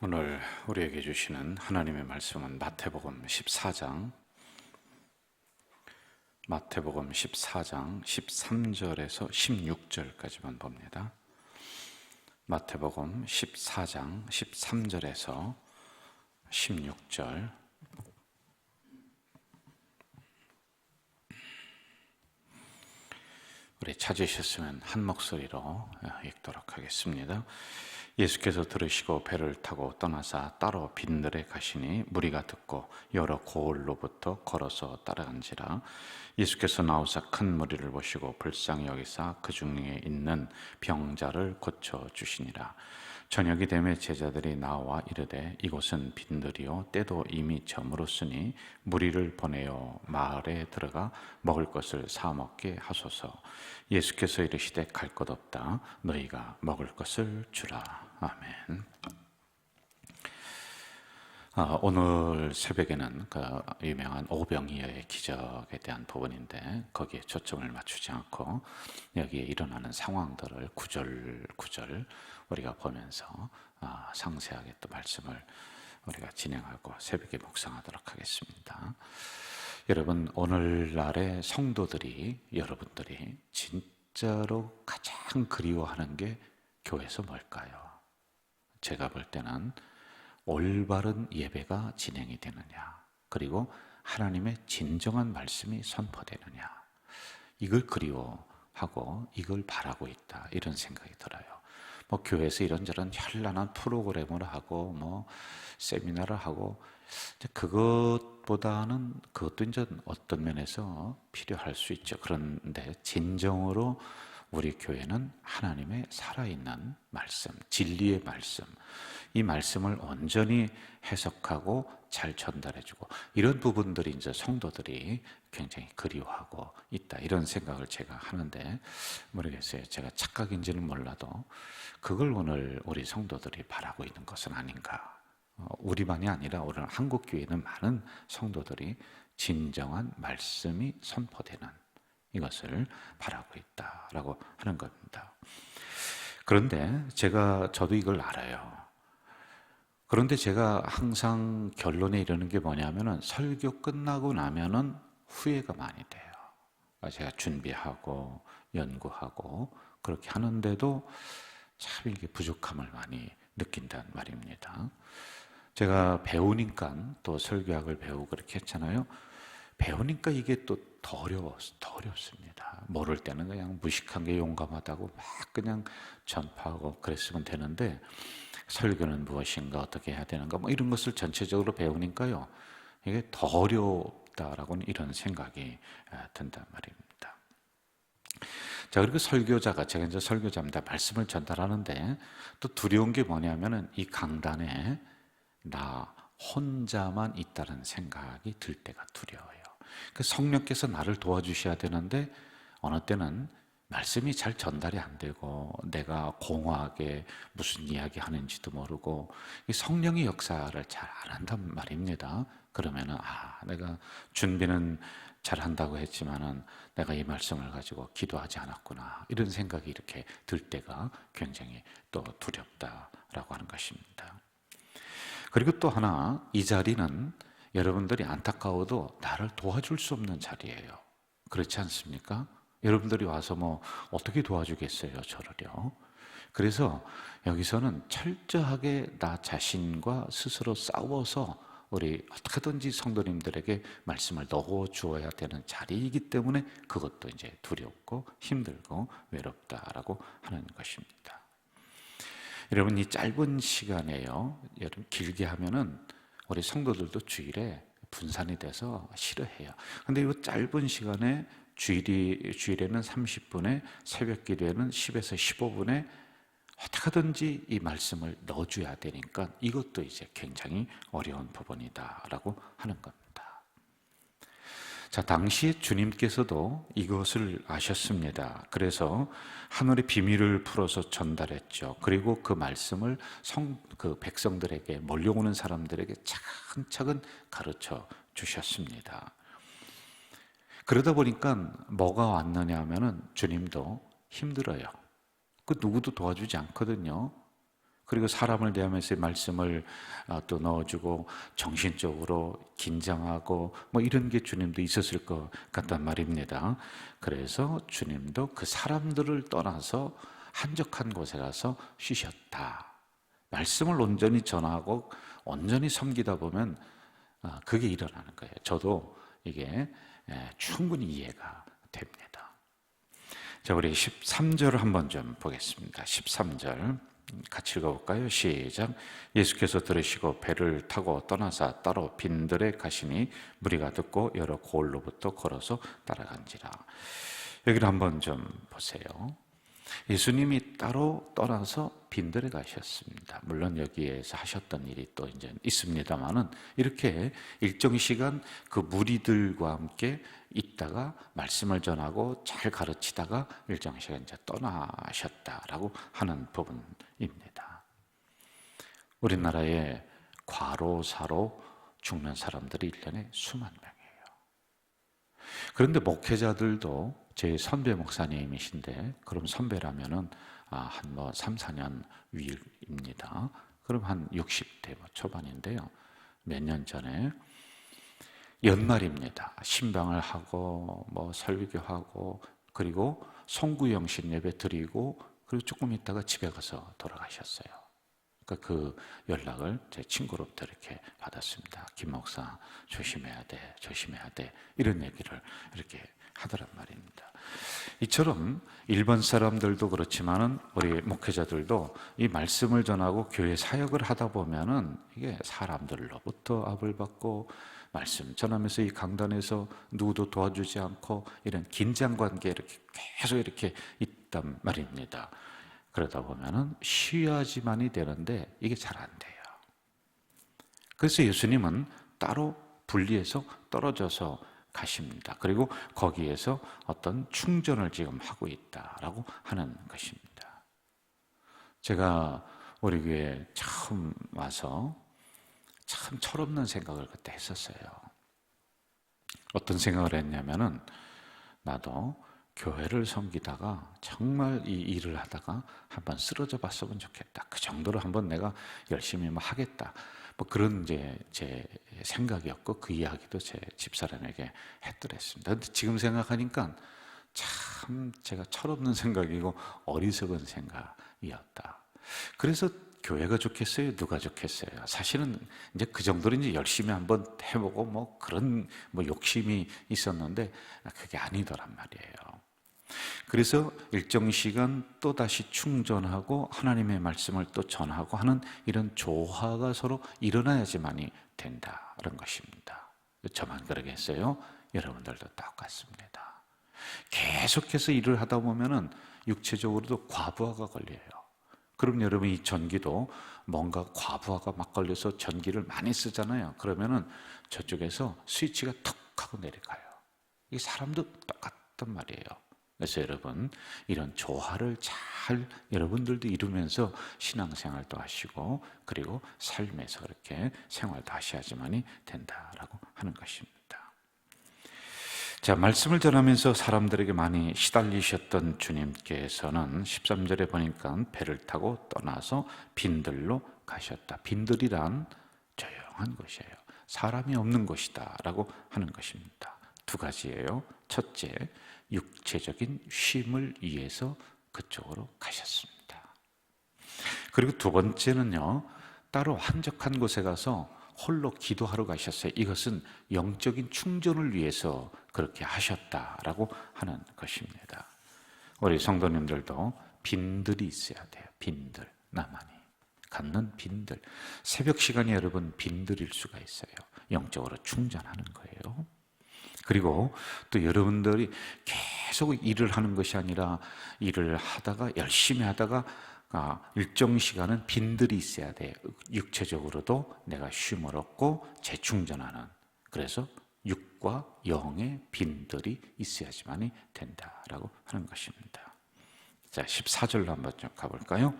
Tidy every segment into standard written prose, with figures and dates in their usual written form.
오늘 우리에게 주시는 하나님의 말씀은 마태복음 14장 13절에서 16절까지만 봅니다. 마태복음 14장 13절에서 16절. 우리 찾으셨으면 한 목소리로 읽도록 하겠습니다. 예수께서 들으시고 배를 타고 떠나사 따로 빈들에 가시니 무리가 듣고 여러 고을로부터 걸어서 따라간지라. 예수께서 나오사 큰 무리를 보시고 불쌍히 여기사 그 중에 있는 병자를 고쳐 주시니라. 저녁이 되매 제자들이 나와 이르되 이곳은 빈들이요 때도 이미 저물었으니 무리를 보내어 마을에 들어가 먹을 것을 사 먹게 하소서. 예수께서 이르시되 갈 것 없다. 너희가 먹을 것을 주라. 아멘. 오늘 새벽에는 그 유명한 오병이어의 기적에 대한 부분인데 거기에 초점을 맞추지 않고 여기에 일어나는 상황들을 구절 우리가 보면서 상세하게 또 말씀을 우리가 진행하고 새벽에 묵상하도록 하겠습니다. 여러분, 오늘날의 성도들이, 여러분들이 진짜로 가장 그리워하는 게 교회에서 뭘까요? 제가 볼 때는 올바른 예배가 진행이 되느냐, 그리고 하나님의 진정한 말씀이 선포되느냐, 이걸 그리워하고 이걸 바라고 있다, 이런 생각이 들어요. 교회에서 이런저런 현란한 프로그램을 하고 세미나를 하고, 그것도 이제 어떤 면에서 필요할 수 있죠. 그런데 진정으로 우리 교회는 하나님의 살아있는 말씀, 진리의 말씀, 이 말씀을 온전히 해석하고 잘 전달해주고, 이런 부분들이 이제 성도들이 굉장히 그리워하고 있다, 이런 생각을 제가 하는데, 모르겠어요. 제가 착각인지는 몰라도 그걸 오늘 우리 성도들이 바라고 있는 것은 아닌가. 우리만이 아니라 오늘 한국교회는 많은 성도들이 진정한 말씀이 선포되는 이것을 바라고 있다라고 하는 겁니다. 그런데 저도 이걸 알아요. 그런데 제가 항상 결론에 이르는 게 뭐냐면은 설교 끝나고 나면은 후회가 많이 돼요. 제가 준비하고 연구하고 그렇게 하는데도 참 이게 부족함을 많이 느낀단 말입니다. 제가 배우니까, 또 설교학을 배우고 그렇게 했잖아요. 배우니까 이게 또 더 어렵습니다. 모를 때는 그냥 무식한 게 용감하다고 막 그냥 전파하고 그랬으면 되는데, 설교는 무엇인가, 어떻게 해야 되는가, 이런 것을 전체적으로 배우니까요, 이게 더 어렵다라고는 이런 생각이 든단 말입니다. 자, 그리고 제가 이제 설교자입니다. 말씀을 전달하는데 또 두려운 게 뭐냐면은 이 강단에 나 혼자만 있다는 생각이 들 때가 두려워요. 성령께서 나를 도와주셔야 되는데 어느 때는 말씀이 잘 전달이 안 되고 내가 공허하게 무슨 이야기 하는지도 모르고 성령의 역사를 잘 안 한단 말입니다. 그러면은 내가 준비는 잘 한다고 했지만은 내가 이 말씀을 가지고 기도하지 않았구나, 이런 생각이 이렇게 들 때가 굉장히 또 두렵다라고 하는 것입니다. 그리고 또 하나, 이 자리는 여러분들이 안타까워도 나를 도와줄 수 없는 자리예요. 그렇지 않습니까? 여러분들이 와서 어떻게 도와주겠어요, 저를요? 그래서 여기서는 철저하게 나 자신과 스스로 싸워서 우리 어떻게든지 성도님들에게 말씀을 넣어 주어야 되는 자리이기 때문에 그것도 이제 두렵고 힘들고 외롭다라고 하는 것입니다. 여러분, 이 짧은 시간에요, 여러분 길게 하면은 우리 성도들도 주일에 분산이 돼서 싫어해요. 근데 이 짧은 시간에 주일에는 30분에, 새벽 기도에는 10에서 15분에 어떻게든지 이 말씀을 넣어줘야 되니까 이것도 이제 굉장히 어려운 부분이다라고 하는 겁니다. 자, 당시에 주님께서도 이것을 아셨습니다. 그래서 하늘의 비밀을 풀어서 전달했죠. 그리고 그 말씀을 그 백성들에게, 몰려오는 사람들에게 차근차근 가르쳐 주셨습니다. 그러다 보니까 뭐가 왔느냐 하면은 주님도 힘들어요. 그 누구도 도와주지 않거든요. 그리고 사람을 대하면서 말씀을 또 넣어주고 정신적으로 긴장하고 뭐 이런 게 주님도 있었을 것 같단 말입니다. 그래서 주님도 그 사람들을 떠나서 한적한 곳에 가서 쉬셨다. 말씀을 온전히 전하고 온전히 섬기다 보면 그게 일어나는 거예요. 저도 이게 충분히 이해가 됩니다. 자, 우리 13절을 한번 좀 보겠습니다. 13절 같이 읽어볼까요? 시작. 예수께서 들으시고 배를 타고 떠나사 따로 빈들에 가시니 무리가 듣고 여러 고을로부터 걸어서 따라간지라. 여기를 한번 좀 보세요. 예수님이 따로 떠나서 빈들에 가셨습니다. 물론 여기에서 하셨던 일이 또 이제 있습니다만은 이렇게 일정 시간 그 무리들과 함께 있다가 말씀을 전하고 잘 가르치다가 일정 시간 이제 떠나셨다라고 하는 부분입니다. 우리나라에 과로사로 죽는 사람들이 1년에 수만 명이에요. 그런데 목회자들도 제 선배 목사님이신데, 그럼 선배라면은 한 3, 4년 위입니다. 그럼 한 60대 초반인데요. 몇 년 전에 연말입니다. 신방을 하고 설교하고 그리고 송구영신 예배 드리고 그리고 조금 있다가 집에 가서 돌아가셨어요. 그러니까 그 연락을 제 친구로부터 이렇게 받았습니다. 김 목사 조심해야 돼 이런 얘기를 이렇게 하더란 말입니다. 이처럼 일반 사람들도 그렇지만은 우리 목회자들도 이 말씀을 전하고 교회 사역을 하다 보면은 이게 사람들로부터 압을 받고 말씀 전하면서 이 강단에서 누구도 도와주지 않고 이런 긴장 관계 이렇게 계속 이렇게 있단 말입니다. 그러다 보면은 쉬어야지만이 되는데 이게 잘 안 돼요. 그래서 예수님은 따로 분리해서 떨어져서 가십니다. 그리고 거기에서 어떤 충전을 지금 하고 있다라고 하는 것입니다. 제가 우리 교회에 처음 와서 참 철없는 생각을 그때 했었어요. 어떤 생각을 했냐면은 나도 교회를 섬기다가 정말 이 일을 하다가 한번 쓰러져 봤으면 좋겠다. 그 정도로 한번 내가 열심히 하겠다. 그런 제 생각이었고 그 이야기도 제 집사람에게 했더랬습니다. 근데 지금 생각하니까 참 제가 철없는 생각이고 어리석은 생각이었다. 그래서 교회가 좋겠어요? 누가 좋겠어요? 사실은 이제 그 정도로 이제 열심히 한번 해보고 그런 욕심이 있었는데 그게 아니더란 말이에요. 그래서 일정 시간 또 다시 충전하고 하나님의 말씀을 또 전하고 하는 이런 조화가 서로 일어나야지만이 된다는 것입니다. 저만 그러겠어요? 여러분들도 똑같습니다. 계속해서 일을 하다 보면은 육체적으로도 과부하가 걸려요. 그럼 여러분 이 전기도 뭔가 과부하가 막 걸려서 전기를 많이 쓰잖아요. 그러면은 저쪽에서 스위치가 툭 하고 내려가요. 이 사람도 똑같단 말이에요. 그래서 여러분 이런 조화를 잘 여러분들도 이루면서 신앙생활도 하시고 그리고 삶에서 그렇게 생활도 하셔야지만이 된다라고 하는 것입니다. 자, 말씀을 전하면서 사람들에게 많이 시달리셨던 주님께서는 13절에 보니까 배를 타고 떠나서 빈들로 가셨다. 빈들이란 조용한 곳이에요. 사람이 없는 곳이다 라고 하는 것입니다. 두 가지예요. 첫째, 육체적인 쉼을 위해서 그쪽으로 가셨습니다. 그리고 두 번째는요, 따로 한적한 곳에 가서 홀로 기도하러 가셨어요. 이것은 영적인 충전을 위해서 그렇게 하셨다라고 하는 것입니다. 우리 성도님들도 빈들이 있어야 돼요. 빈들, 나만이 갖는 빈들. 새벽 시간이 여러분 빈들일 수가 있어요. 영적으로 충전하는 거예요. 그리고 또 여러분들이 계속 일을 하는 것이 아니라 일을 하다가 열심히 하다가 일정 시간은 빈들이 있어야 돼요. 육체적으로도 내가 쉼을 얻고 재충전하는. 그래서 육과 영의 빈들이 있어야지만이 된다라고 하는 것입니다. 자, 14절로 한번 좀 가볼까요?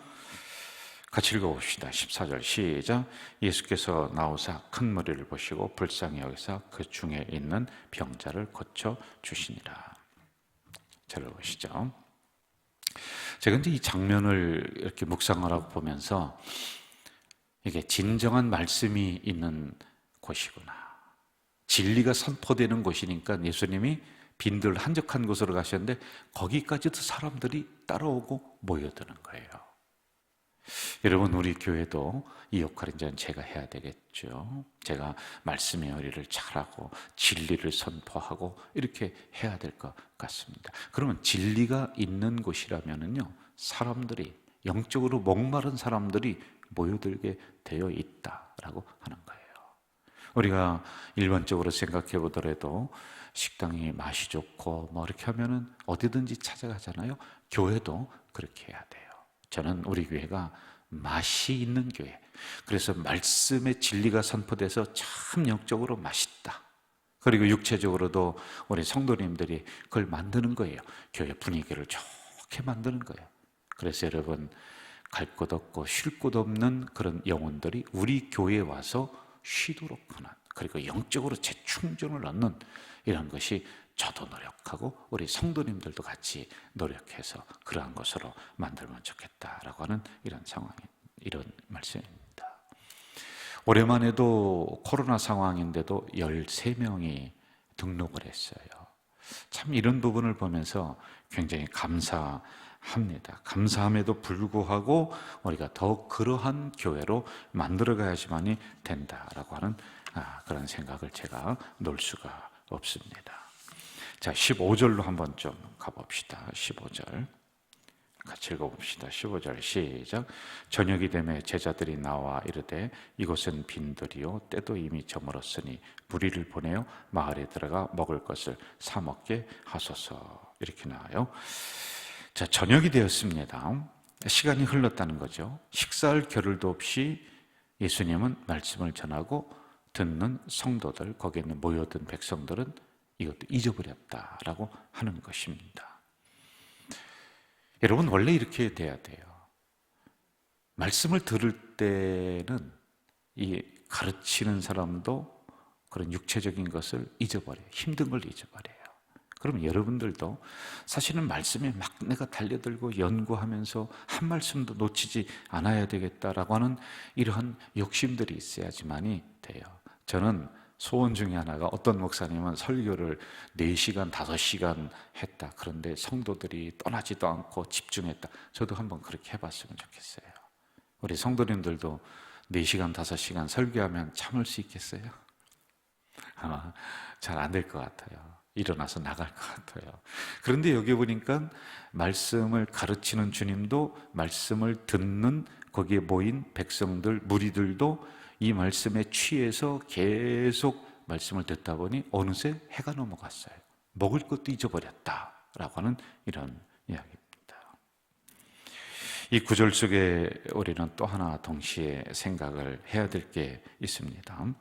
같이 읽어봅시다. 14절 시작. 예수께서 나오사 큰 무리를 보시고 불쌍히 여기사 그 중에 있는 병자를 고쳐 주시니라. 잘 보시죠. 제가 이제 이 장면을 이렇게 묵상을 하고 보면서 이게 진정한 말씀이 있는 곳이구나. 진리가 선포되는 곳이니까 예수님이 빈들 한적한 곳으로 가셨는데 거기까지도 사람들이 따라오고 모여드는 거예요. 여러분, 우리 교회도 이 역할은 이제 제가 해야 되겠죠. 제가 말씀의 요리를 잘하고 진리를 선포하고 이렇게 해야 될 것 같습니다. 그러면 진리가 있는 곳이라면은요, 사람들이, 영적으로 목마른 사람들이 모여들게 되어 있다라고 하는 거예요. 우리가 일반적으로 생각해 보더라도 식당이 맛이 좋고 뭐 이렇게 하면은 어디든지 찾아가잖아요. 교회도 그렇게 해야 돼요. 저는 우리 교회가 맛이 있는 교회, 그래서 말씀의 진리가 선포돼서 참 영적으로 맛있다, 그리고 육체적으로도 우리 성도님들이 그걸 만드는 거예요. 교회 분위기를 좋게 만드는 거예요. 그래서 여러분, 갈 곳 없고 쉴 곳 없는 그런 영혼들이 우리 교회에 와서 쉬도록 하는, 그리고 영적으로 재충전을 얻는 이런 것이 저도 노력하고 우리 성도님들도 같이 노력해서 그러한 것으로 만들면 좋겠다라고 하는 이런 상황, 이런 말씀입니다. 올해만 해도 코로나 상황인데도 13명이 등록을 했어요. 참 이런 부분을 보면서 굉장히 감사합니다. 감사함에도 불구하고 우리가 더 그러한 교회로 만들어가야지만이 된다라고 하는 그런 생각을 제가 놓을 수가 없습니다. 자, 15절로 한번 좀 가봅시다. 15절 같이 읽어봅시다. 15절 시작. 저녁이 되매 제자들이 나와 이르되 이곳은 빈들이요 때도 이미 저물었으니 무리를 보내어 마을에 들어가 먹을 것을 사 먹게 하소서. 이렇게 나와요. 자, 저녁이 되었습니다. 시간이 흘렀다는 거죠. 식사할 겨를도 없이 예수님은 말씀을 전하고 듣는 성도들, 거기에 있는 모여든 백성들은 이것도 잊어버렸다라고 하는 것입니다. 여러분, 원래 이렇게 돼야 돼요. 말씀을 들을 때는 이 가르치는 사람도 그런 육체적인 것을 잊어버려요. 힘든 걸 잊어버려요. 그럼 여러분들도 사실은 말씀에 막 내가 달려들고 연구하면서 한 말씀도 놓치지 않아야 되겠다라고 하는 이러한 욕심들이 있어야지만이 돼요. 저는 소원 중에 하나가, 어떤 목사님은 설교를 4시간, 5시간 했다. 그런데 성도들이 떠나지도 않고 집중했다. 저도 한번 그렇게 해봤으면 좋겠어요. 우리 성도님들도 4시간, 5시간 설교하면 참을 수 있겠어요? 아마 잘 안 될 것 같아요. 일어나서 나갈 것 같아요. 그런데 여기 보니까 말씀을 가르치는 주님도 말씀을 듣는 거기에 모인 백성들, 무리들도 이 말씀에 취해서 계속 말씀을 듣다 보니 어느새 해가 넘어갔어요. 먹을 것도 잊어버렸다라고 하는 이런 이야기입니다. 이 구절 속에 우리는 또 하나 동시에 생각을 해야 될 게 있습니다.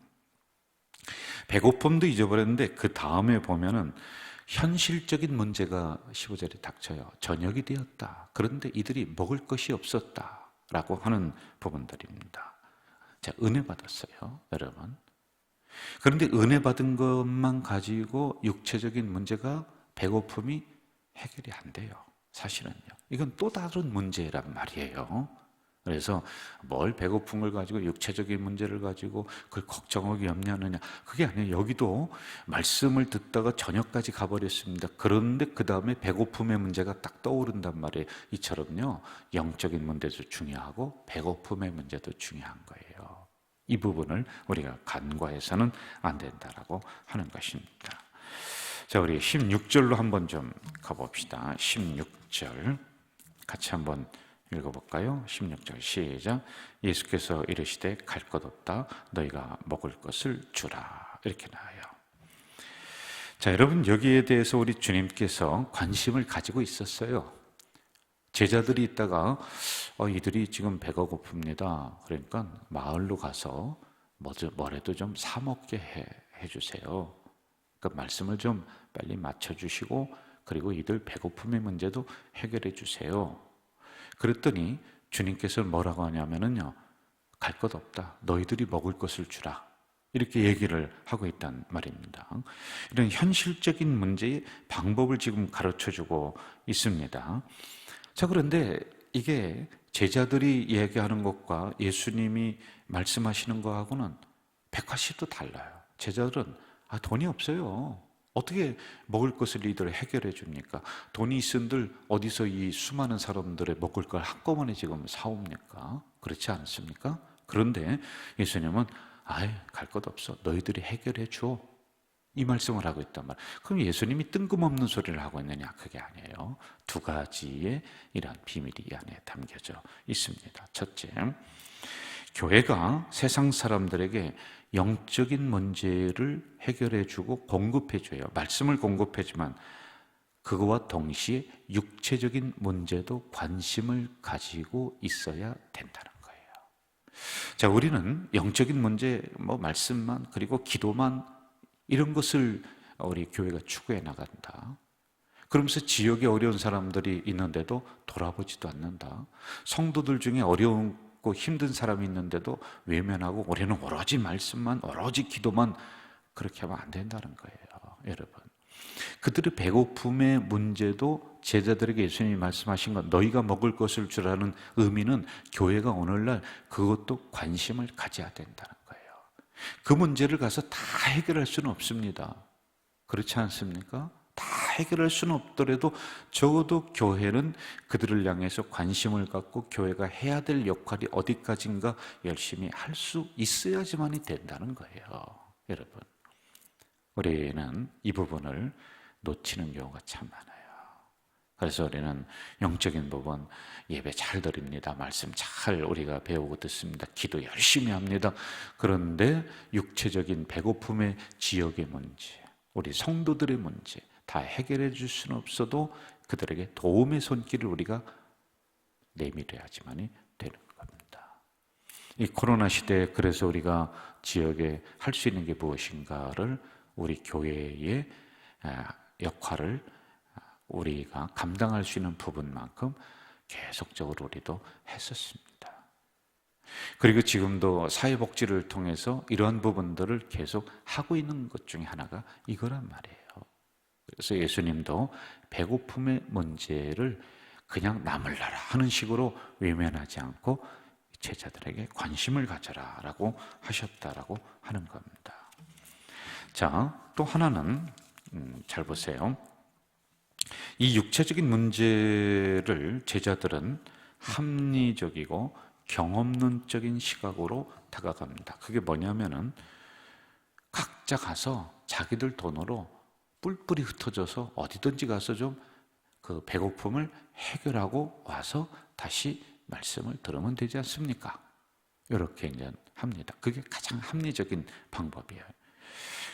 배고픔도 잊어버렸는데 그 다음에 보면은 현실적인 문제가 15절에 닥쳐요. 저녁이 되었다. 그런데 이들이 먹을 것이 없었다라고 하는 부분들입니다. 자, 은혜 받았어요, 여러분. 그런데 은혜 받은 것만 가지고 육체적인 문제가, 배고픔이 해결이 안 돼요. 사실은요. 이건 또 다른 문제란 말이에요. 그래서 뭘 배고픈 걸 가지고, 육체적인 문제를 가지고 그걸 걱정하고 염려하느냐, 그게 아니에요. 여기도 말씀을 듣다가 저녁까지 가버렸습니다. 그런데 그 다음에 배고픔의 문제가 딱 떠오른단 말이에요. 이처럼요, 영적인 문제도 중요하고 배고픔의 문제도 중요한 거예요. 이 부분을 우리가 간과해서는 안 된다라고 하는 것입니다. 자, 우리 16절로 한번 좀 가봅시다. 16절 같이 한번 읽어볼까요? 16절 시작. 예수께서 이르시되 갈 것 없다. 너희가 먹을 것을 주라. 이렇게 나와요. 자, 여러분, 여기에 대해서 우리 주님께서 관심을 가지고 있었어요. 제자들이 있다가 이들이 지금 배가 고픕니다. 그러니까 마을로 가서 뭐라도 좀 사 먹게 해주세요. 그러니까 말씀을 좀 빨리 맞춰주시고, 그리고 이들 배고픔의 문제도 해결해 주세요. 그랬더니 주님께서 뭐라고 하냐면요, 갈 것 없다. 너희들이 먹을 것을 주라. 이렇게 얘기를 하고 있단 말입니다. 이런 현실적인 문제의 방법을 지금 가르쳐주고 있습니다. 자, 그런데 이게 제자들이 얘기하는 것과 예수님이 말씀하시는 거하고는 180도 달라요. 제자들은 돈이 없어요. 어떻게 먹을 것을 이들 해결해 줍니까? 돈이 있은들 어디서 이 수많은 사람들의 먹을 걸 한꺼번에 지금 사옵니까? 그렇지 않습니까? 그런데 예수님은 갈 것 없어. 너희들이 해결해 줘. 이 말씀을 하고 있단 말이에요. 그럼 예수님이 뜬금없는 소리를 하고 있느냐? 그게 아니에요. 두 가지의 이러한 비밀이 이 안에 담겨져 있습니다. 첫째, 교회가 세상 사람들에게 영적인 문제를 해결해주고 공급해줘요. 말씀을 공급해주지만 그거와 동시에 육체적인 문제도 관심을 가지고 있어야 된다는 거예요. 자, 우리는 영적인 문제, 말씀만, 그리고 기도만, 이런 것을 우리 교회가 추구해 나간다. 그러면서 지역에 어려운 사람들이 있는데도 돌아보지도 않는다. 성도들 중에 어려운고 힘든 사람이 있는데도 외면하고 우리는 오로지 말씀만, 오로지 기도만, 그렇게 하면 안 된다는 거예요. 여러분, 그들의 배고픔의 문제도 제자들에게 예수님이 말씀하신 것, 너희가 먹을 것을 주라는 의미는 교회가 오늘날 그것도 관심을 가져야 된다는 거예요. 그 문제를 가서 다 해결할 수는 없습니다. 그렇지 않습니까? 다 해결할 수는 없더라도 적어도 교회는 그들을 향해서 관심을 갖고 교회가 해야 될 역할이 어디까지인가 열심히 할 수 있어야지만이 된다는 거예요. 여러분, 우리는 이 부분을 놓치는 경우가 참 많아요. 그래서 우리는 영적인 부분, 예배 잘 드립니다. 말씀 잘 우리가 배우고 듣습니다. 기도 열심히 합니다. 그런데 육체적인 배고픔의 지역의 문제, 우리 성도들의 문제 다 해결해 줄 수는 없어도 그들에게 도움의 손길을 우리가 내밀어야지만이 되는 겁니다. 이 코로나 시대에 그래서 우리가 지역에 할 수 있는 게 무엇인가를 우리 교회의 역할을 우리가 감당할 수 있는 부분만큼 계속적으로 우리도 했었습니다. 그리고 지금도 사회복지를 통해서 이러한 부분들을 계속 하고 있는 것 중에 하나가 이거란 말이에요. 그래서 예수님도 배고픔의 문제를 그냥 남을라라 하는 식으로 외면하지 않고 제자들에게 관심을 가져라 라고 하셨다라고 하는 겁니다. 자, 또 하나는 잘 보세요. 이 육체적인 문제를 제자들은 합리적이고 경험론적인 시각으로 다가갑니다. 그게 뭐냐면은 각자 가서 자기들 돈으로 뿔뿔이 흩어져서 어디든지 가서 좀 그 배고픔을 해결하고 와서 다시 말씀을 들으면 되지 않습니까? 이렇게 이제 합니다. 그게 가장 합리적인 방법이에요.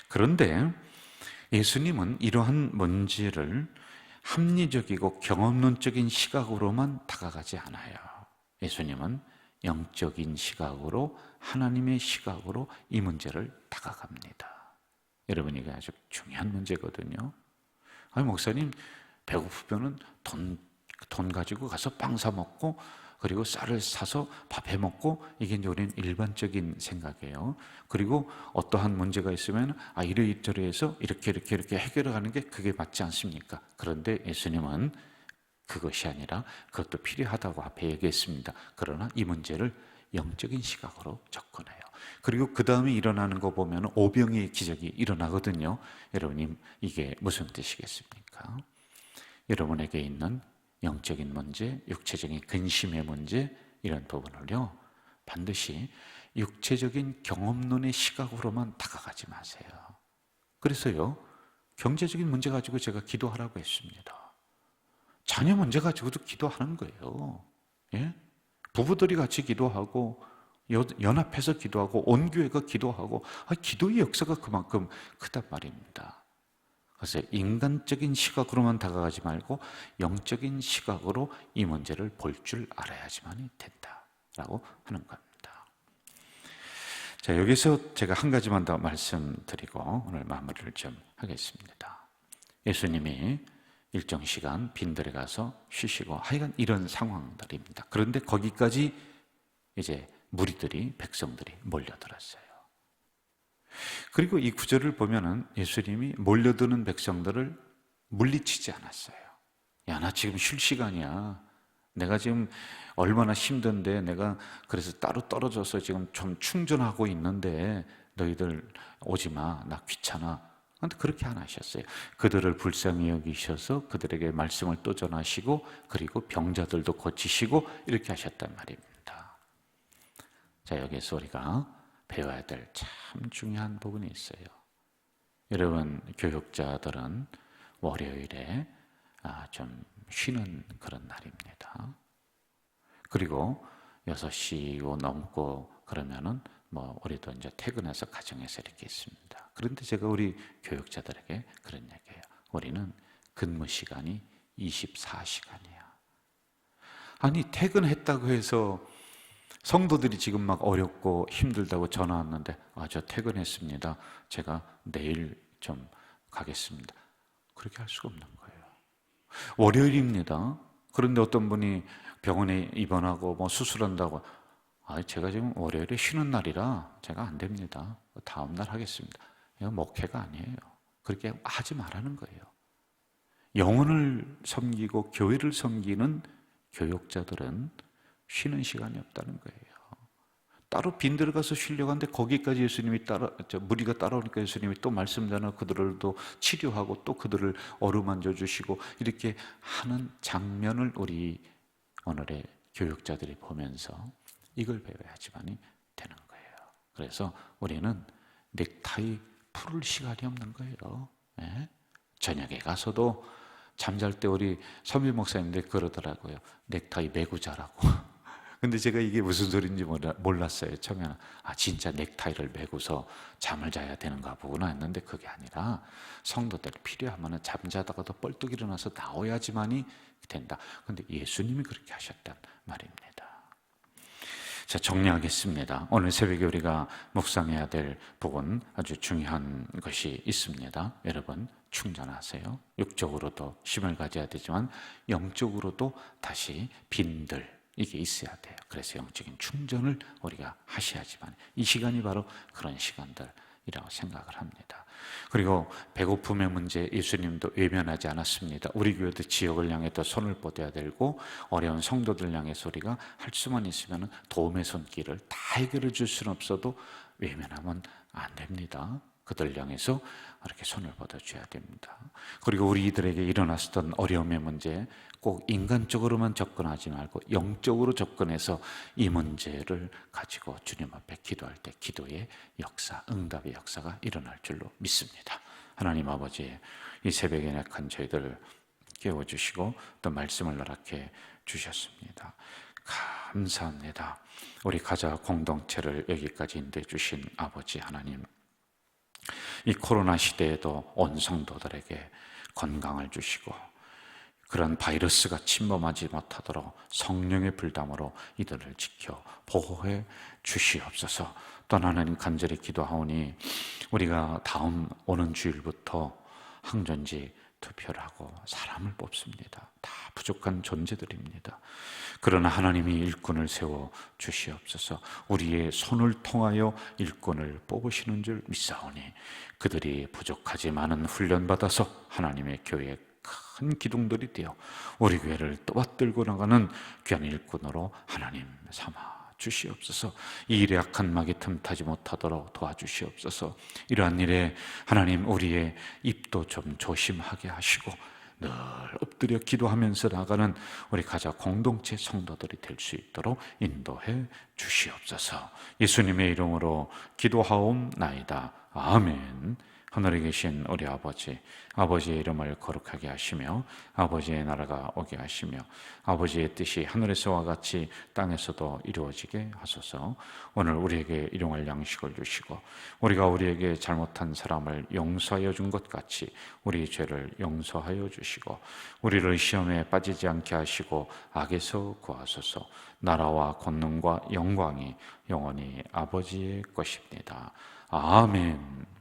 그런데 예수님은 이러한 문제를 합리적이고 경험론적인 시각으로만 다가가지 않아요. 예수님은 영적인 시각으로, 하나님의 시각으로 이 문제를 다가갑니다. 여러분, 이게 아주 중요한 문제거든요. 목사님, 배고프면은 돈 가지고 가서 빵 사 먹고 그리고 쌀을 사서 밥 해 먹고, 이게 이제 우리는 일반적인 생각이에요. 그리고 어떠한 문제가 있으면 이러이러해서 이렇게 해결해 가는 게 그게 맞지 않습니까? 그런데 예수님은 그것이 아니라 그것도 필요하다고 앞에 얘기했습니다. 그러나 이 문제를 영적인 시각으로 접근해요. 그리고 그 다음에 일어나는 거 보면 오병이의 기적이 일어나거든요. 여러분님, 이게 무슨 뜻이겠습니까? 여러분에게 있는 영적인 문제, 육체적인 근심의 문제, 이런 부분을요 반드시 육체적인 경험론의 시각으로만 다가가지 마세요. 그래서요, 경제적인 문제 가지고 제가 기도하라고 했습니다. 자녀 문제 가지고도 기도하는 거예요. 예? 부부들이 같이 기도하고 연합해서 기도하고 온 교회가 기도하고, 기도의 역사가 그만큼 크단 말입니다. 그래서 인간적인 시각으로만 다가가지 말고 영적인 시각으로 이 문제를 볼 줄 알아야지만 된다라고 하는 겁니다. 자, 여기서 제가 한 가지만 더 말씀드리고 오늘 마무리를 좀 하겠습니다. 예수님이 일정 시간 빈들에 가서 쉬시고 하여간 이런 상황들입니다. 그런데 거기까지 이제 무리들이, 백성들이 몰려들었어요. 그리고 이 구절을 보면은 예수님이 몰려드는 백성들을 물리치지 않았어요. 야, 나 지금 쉴 시간이야. 내가 지금 얼마나 힘든데 내가 그래서 따로 떨어져서 지금 좀 충전하고 있는데 너희들 오지 마. 나 귀찮아. 근데 그렇게 안 하셨어요. 그들을 불쌍히 여기셔서 그들에게 말씀을 또 전하시고 그리고 병자들도 고치시고 이렇게 하셨단 말입니다. 자, 여기서 우리가 배워야 될 참 중요한 부분이 있어요. 여러분, 교육자들은 월요일에 좀 쉬는 그런 날입니다. 그리고 6시 넘고 그러면은 우리도 이제 퇴근해서 가정에서 이렇게 있습니다. 그런데 제가 우리 교육자들에게 그런 얘기해요. 우리는 근무 시간이 24시간이야. 아니, 퇴근했다고 해서 성도들이 지금 막 어렵고 힘들다고 전화 왔는데, 저 퇴근했습니다. 제가 내일 좀 가겠습니다. 그렇게 할 수가 없는 거예요. 월요일입니다. 그런데 어떤 분이 병원에 입원하고 수술한다고, 제가 지금 월요일에 쉬는 날이라 제가 안 됩니다. 다음 날 하겠습니다. 이건 목회가 아니에요. 그렇게 하지 말라는 거예요. 영혼을 섬기고 교회를 섬기는 교육자들은 쉬는 시간이 없다는 거예요. 따로 빈들 가서 쉬려고 하는데 거기까지 예수님이 무리가 따라오니까 예수님이 또 말씀 전하 그들을 또 치료하고 또 그들을 어루만져 주시고 이렇게 하는 장면을 우리 오늘의 교육자들이 보면서 이걸 배워야지만이 되는 거예요. 그래서 우리는 넥타이 풀을 시간이 없는 거예요. 네? 저녁에 가서도 잠잘 때 우리 선미 목사님들 그러더라고요. 넥타이 매고 자라고. 근데 제가 이게 무슨 소리인지 몰랐어요. 처음에는 진짜 넥타이를 매고서 잠을 자야 되는가 보구나 했는데 그게 아니라 성도들 필요하면 잠자다가도 뻘떡 일어나서 나와야지만이 된다. 근데 예수님이 그렇게 하셨단 말입니다. 자, 정리하겠습니다. 오늘 새벽에 우리가 묵상해야 될 부분 아주 중요한 것이 있습니다. 여러분, 충전하세요. 육적으로도 힘을 가져야 되지만 영적으로도 다시 빈들 이게 있어야 돼요. 그래서 영적인 충전을 우리가 하셔야지만 이 시간이 바로 그런 시간들이라고 생각을 합니다. 그리고 배고픔의 문제 예수님도 외면하지 않았습니다. 우리 교회도 지역을 향해서 손을 뻗어야 되고 어려운 성도들 향해서 우리가 할 수만 있으면 도움의 손길을 다 해결해 줄 수는 없어도 외면하면 안 됩니다. 그들 향해서 이렇게 손을 뻗어줘야 됩니다. 그리고 우리들에게 일어났었던 어려움의 문제 꼭 인간적으로만 접근하지 말고 영적으로 접근해서 이 문제를 가지고 주님 앞에 기도할 때 기도의 역사, 응답의 역사가 일어날 줄로 믿습니다. 하나님 아버지, 이 새벽에 약한 저희들을 깨워주시고 또 말씀을 허락해 주셨습니다. 감사합니다. 우리 가자 공동체를 여기까지 인도해 주신 아버지 하나님, 이 코로나 시대에도 온 성도들에게 건강을 주시고 그런 바이러스가 침범하지 못하도록 성령의 불담으로 이들을 지켜 보호해 주시옵소서. 또 하나님 간절히 기도하오니 우리가 다음 오는 주일부터 항전지 투표를 하고 사람을 뽑습니다. 다 부족한 존재들입니다. 그러나 하나님이 일꾼을 세워 주시옵소서. 우리의 손을 통하여 일꾼을 뽑으시는 줄 믿사오니 그들이 부족하지만은 훈련받아서 하나님의 교회에 큰 기둥들이 되어 우리 교회를 떠받들고 나가는 귀한 일꾼으로 하나님 삼아 주시옵소서. 이 일에 악한 막이 틈타지 못하도록 도와주시옵소서. 이러한 일에 하나님 우리의 입도 좀 조심하게 하시고 늘 엎드려 기도하면서 나가는 우리 가자 공동체 성도들이 될 수 있도록 인도해 주시옵소서. 예수님의 이름으로 기도하옵나이다. 아멘. 하늘에 계신 우리 아버지, 아버지의 이름을 거룩하게 하시며 아버지의 나라가 오게 하시며 아버지의 뜻이 하늘에서와 같이 땅에서도 이루어지게 하소서. 오늘 우리에게 일용할 양식을 주시고 우리가 우리에게 잘못한 사람을 용서하여 준 것 같이 우리 죄를 용서하여 주시고 우리를 시험에 빠지지 않게 하시고 악에서 구하소서. 나라와 권능과 영광이 영원히 아버지의 것입니다. 아멘.